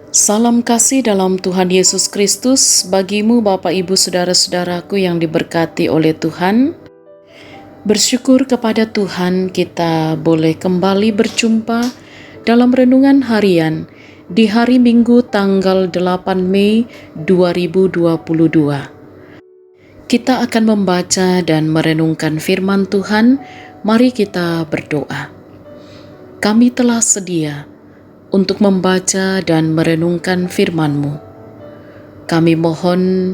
Salam kasih dalam Tuhan Yesus Kristus bagimu Bapak Ibu Saudara-saudaraku yang diberkati oleh Tuhan. Bersyukur kepada Tuhan kita boleh kembali berjumpa dalam renungan harian di hari Minggu tanggal 8 Mei 2022. Kita akan membaca dan merenungkan firman Tuhan. Mari kita berdoa. Kami telah sedia untuk membaca dan merenungkan firman-Mu. Kami mohon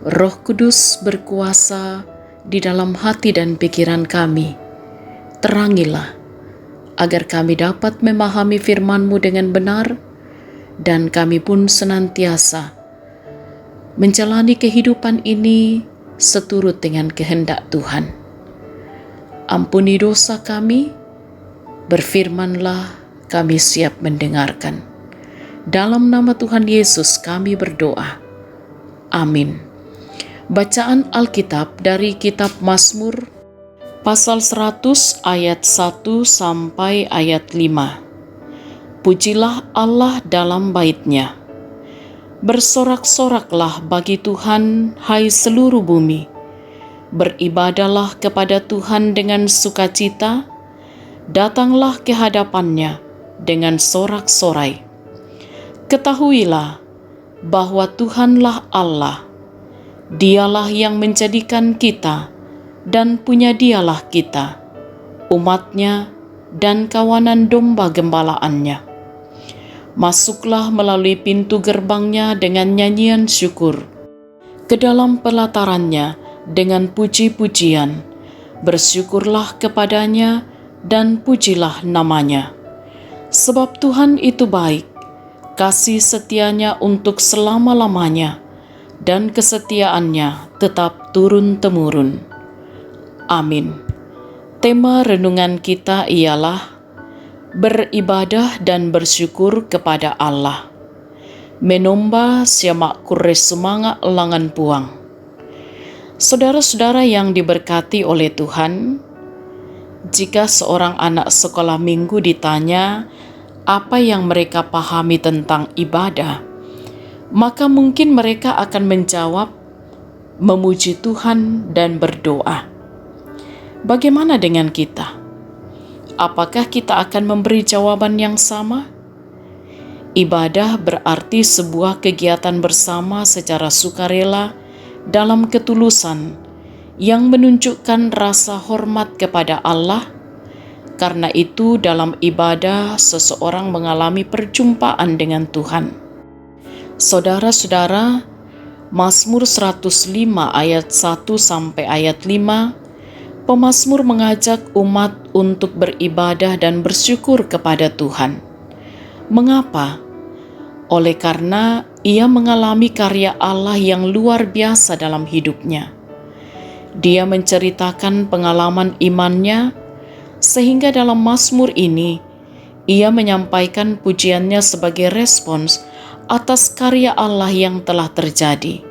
Roh Kudus berkuasa di dalam hati dan pikiran kami. Terangilah, agar kami dapat memahami firman-Mu dengan benar, dan kami pun senantiasa menjalani kehidupan ini seturut dengan kehendak Tuhan. Ampuni dosa kami, berfirmanlah, kami siap mendengarkan. Dalam nama Tuhan Yesus kami berdoa. Amin. Bacaan Alkitab dari kitab Mazmur pasal 100 ayat 1 sampai ayat 5. Pujilah Allah dalam bait-Nya. Bersorak-soraklah bagi Tuhan, hai seluruh bumi. Beribadahlah kepada Tuhan dengan sukacita. Datanglah ke hadapan-Nya dengan sorak-sorai. Ketahuilah bahwa Tuhanlah Allah. Dialah yang menjadikan kita, dan punya Dialah kita, umat-Nya dan kawanan domba gembalaannya. Masuklah melalui pintu gerbang-Nya dengan nyanyian syukur, ke dalam pelataran-Nya dengan puji-pujian. Bersyukurlah kepada-Nya dan pujilah nama-Nya. Sebab Tuhan itu baik, kasih setia-Nya untuk selama-lamanya, dan kesetiaan-Nya tetap turun-temurun. Amin. Tema renungan kita ialah beribadah dan bersyukur kepada Allah. Menomba siamak kures semanga langan puang. Saudara-saudara yang diberkati oleh Tuhan, jika seorang anak sekolah minggu ditanya apa yang mereka pahami tentang ibadah, maka mungkin mereka akan menjawab, memuji Tuhan dan berdoa. Bagaimana dengan kita? Apakah kita akan memberi jawaban yang sama? Ibadah berarti sebuah kegiatan bersama secara sukarela dalam ketulusan yang menunjukkan rasa hormat kepada Allah. Karena itu dalam ibadah seseorang mengalami perjumpaan dengan Tuhan. Saudara-saudara, Mazmur 105 ayat 1 sampai ayat 5, pemazmur mengajak umat untuk beribadah dan bersyukur kepada Tuhan. Mengapa? Oleh karena ia mengalami karya Allah yang luar biasa dalam hidupnya. Dia menceritakan pengalaman imannya, sehingga dalam Mazmur ini, ia menyampaikan pujiannya sebagai respons atas karya Allah yang telah terjadi.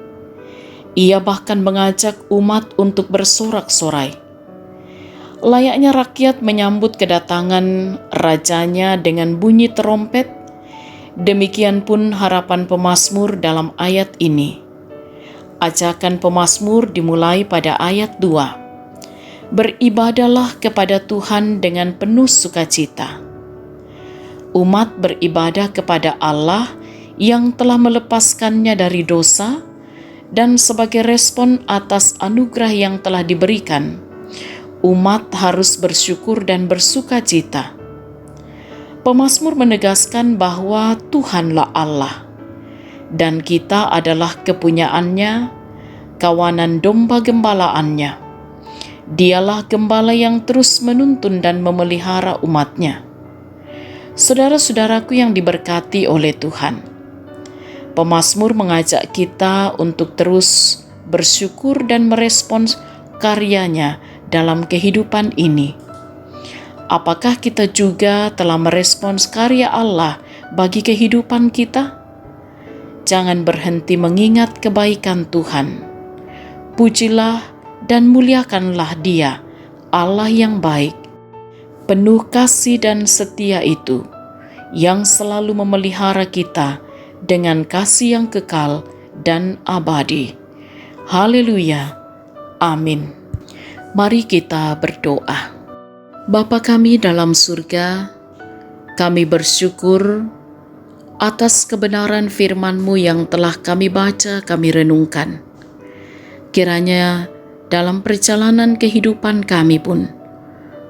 Ia bahkan mengajak umat untuk bersorak-sorai. Layaknya rakyat menyambut kedatangan rajanya dengan bunyi terompet, demikian pun harapan pemazmur dalam ayat ini. Ajakan pemazmur dimulai pada ayat 2. Beribadahlah kepada Tuhan dengan penuh sukacita. Umat beribadah kepada Allah yang telah melepaskannya dari dosa, dan sebagai respon atas anugerah yang telah diberikan, umat harus bersyukur dan bersukacita. Pemazmur menegaskan bahwa Tuhanlah Allah, dan kita adalah kepunyaannya, kawanan domba gembalaannya. Dialah gembala yang terus menuntun dan memelihara umat-Nya. Saudara-saudaraku yang diberkati oleh Tuhan, pemazmur mengajak kita untuk terus bersyukur dan merespons karya-Nya dalam kehidupan ini. Apakah kita juga telah merespons karya Allah bagi kehidupan kita? Jangan berhenti mengingat kebaikan Tuhan. Pujilah dan muliakanlah Dia, Allah yang baik, penuh kasih dan setia itu, yang selalu memelihara kita dengan kasih yang kekal dan abadi. Haleluya. Amin. Mari kita berdoa. Bapa kami dalam surga, kami bersyukur atas kebenaran firman-Mu yang telah kami baca, kami renungkan. Kiranya dalam perjalanan kehidupan kami pun,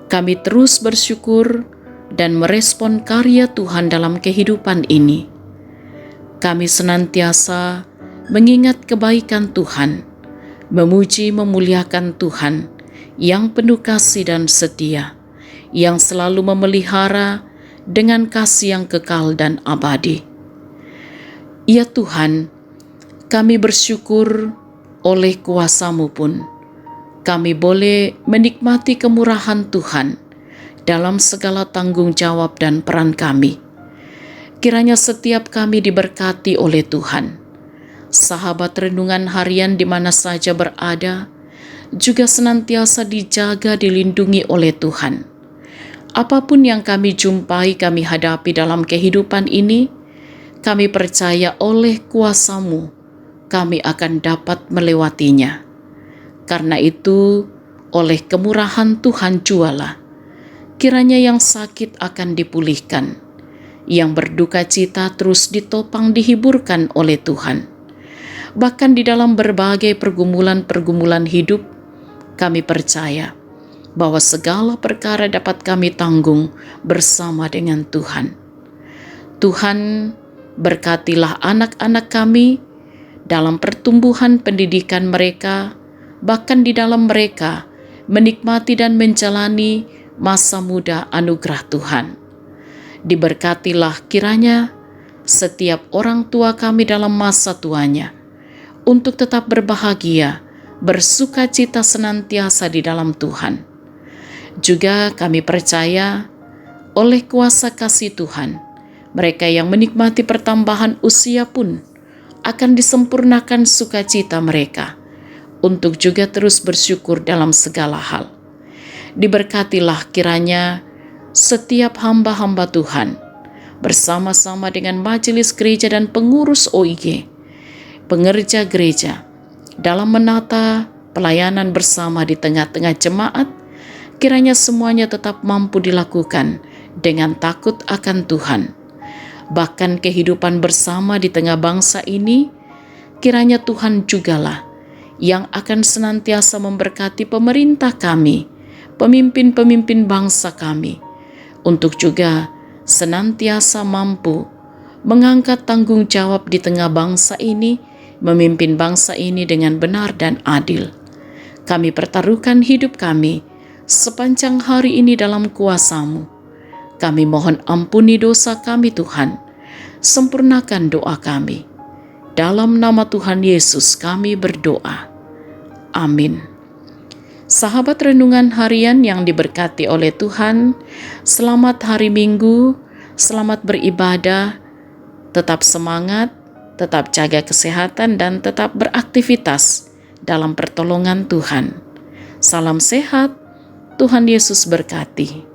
kami terus bersyukur dan merespon karya Tuhan dalam kehidupan ini. Kami senantiasa mengingat kebaikan Tuhan, memuji memuliakan Tuhan yang penuh kasih dan setia, yang selalu memelihara dengan kasih yang kekal dan abadi. Ya Tuhan, kami bersyukur oleh kuasa-Mu pun, kami boleh menikmati kemurahan Tuhan dalam segala tanggung jawab dan peran kami. Kiranya setiap kami diberkati oleh Tuhan. Sahabat renungan harian di mana saja berada, juga senantiasa dijaga, dilindungi oleh Tuhan. Apapun yang kami jumpai, kami hadapi dalam kehidupan ini, kami percaya oleh kuasa-Mu, kami akan dapat melewatinya. Karena itu, oleh kemurahan Tuhan jualah, kiranya yang sakit akan dipulihkan, yang berduka cita terus ditopang dihiburkan oleh Tuhan. Bahkan di dalam berbagai pergumulan-pergumulan hidup, kami percaya bahwa segala perkara dapat kami tanggung bersama dengan Tuhan. Tuhan, berkatilah anak-anak kami dalam pertumbuhan pendidikan mereka, bahkan di dalam mereka menikmati dan menjalani masa muda anugerah Tuhan. Diberkatilah kiranya setiap orang tua kami dalam masa tuanya, untuk tetap berbahagia, bersuka cita senantiasa di dalam Tuhan. Juga kami percaya oleh kuasa kasih Tuhan, mereka yang menikmati pertambahan usia pun akan disempurnakan sukacita mereka, untuk juga terus bersyukur dalam segala hal. Diberkatilah kiranya setiap hamba-hamba Tuhan, bersama-sama dengan majelis gereja dan pengurus OIG, pengerja gereja, dalam menata pelayanan bersama di tengah-tengah jemaat, kiranya semuanya tetap mampu dilakukan dengan takut akan Tuhan. Bahkan kehidupan bersama di tengah bangsa ini, kiranya Tuhan jugalah yang akan senantiasa memberkati pemerintah kami, pemimpin-pemimpin bangsa kami, untuk juga senantiasa mampu mengangkat tanggung jawab di tengah bangsa ini, memimpin bangsa ini dengan benar dan adil. Kami pertaruhkan hidup kami sepanjang hari ini dalam kuasa-Mu. Kami mohon ampuni dosa kami Tuhan, sempurnakan doa kami. Dalam nama Tuhan Yesus kami berdoa. Amin. Sahabat renungan harian yang diberkati oleh Tuhan, selamat hari Minggu, selamat beribadah, tetap semangat, tetap jaga kesehatan, dan tetap beraktivitas dalam pertolongan Tuhan. Salam sehat, Tuhan Yesus berkati.